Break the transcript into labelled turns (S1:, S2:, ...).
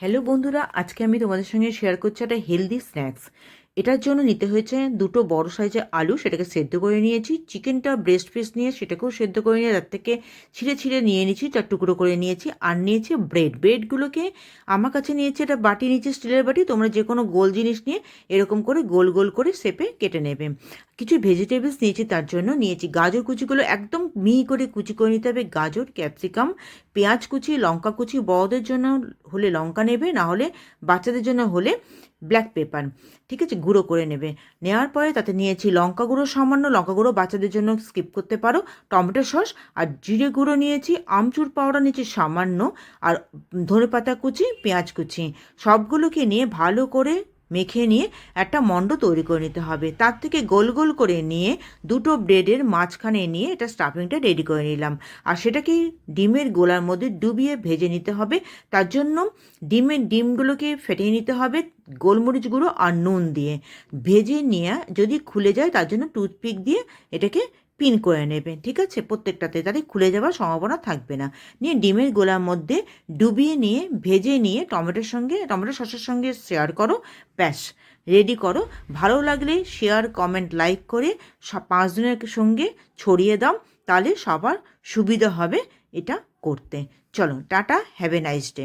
S1: Hello বন্ধুরা, আজকে আমি তোমাদের সঙ্গে শেয়ার করছি একটা হেলদি স্ন্যাক্স। এটার জন্য নিতে হয়েছে দুটো বড় সাইজের আলু, সেটাকে সেদ্ধ করে নিয়েছি। চিকেনটা ব্রেস্ট পিস নিয়ে সেটাকেও সেদ্ধ করে নিয়ে তার থেকে ছিঁড়ে ছিঁড়ে নিয়ে নিয়েছি, 4 টুকরো করে নিয়েছি। আর নিয়েছি ব্রেডগুলোকে আমার কাছে নিয়েছি এটা বাটি, নিয়েছি স্টিলের বাটি। তোমরা যে কোনো গোল জিনিস নিয়ে এরকম করে গোল গোল করে শেপে কেটে নেবে। কিছু ভেজিটেবলস নিয়েছি, তার জন্য নিয়েছি গাজর কুচিগুলো একদম মিহি করে কুচি করে নিতে হবে। গাজর, ক্যাপসিকাম, পেঁয়াজ কুচি, লঙ্কা কুচি। বড়দের জন্য হলে লঙ্কা নেবে, না হলে বাচ্চাদের জন্য হলে ব্ল্যাক পেপার, ঠিক আছে, গুঁড়ো করে নেবে। নেওয়ার পরে তাতে নিয়েছি লঙ্কা গুঁড়ো সামান্য, লঙ্কা গুঁড়ো বাচ্চাদের জন্য স্কিপ করতে পারো, টমেটো সস আর জিরে গুঁড়ো নিয়েছি, আমচুর পাউডার নিয়েছি সামান্য, আর ধনেপাতা কুচি, পেঁয়াজ কুচি। সবগুলোকে নিয়ে ভালো করে মেখে নিয়ে একটা মণ্ড তৈরি করে নিতে হবে। তার থেকে গোল গোল করে নিয়ে দুটো ব্রেডের মাঝখানে নিয়ে এটা স্টাফিংটা রেডি করে নিলাম। আর সেটাকে ডিমের গোলার মধ্যে ডুবিয়ে ভেজে নিতে হবে। তার জন্য ডিমগুলোকে ফেটিয়ে নিতে হবে গোলমরিচ গুঁড়ো আর নুন দিয়ে। ভেজে নিয়ে যদি খুলে যায় তার জন্য টুথপিক দিয়ে এটাকে পিন করে নেবে, ঠিক আছে, প্রত্যেকটাতে, তাতে খুলে যাওয়ার সম্ভাবনা থাকবে না। নিয়ে ডিমের গোলার মধ্যে ডুবিয়ে নিয়ে ভেজে নিয়ে টমেটো সসের সঙ্গে শেয়ার করো। ব্যাস, রেডি করো। ভালো লাগলে শেয়ার, কমেন্ট, লাইক করে 5 জনের সঙ্গে ছড়িয়ে দাও, তাহলে সবার সুবিধা হবে এটা করতে। চলো, tata, have a nice day.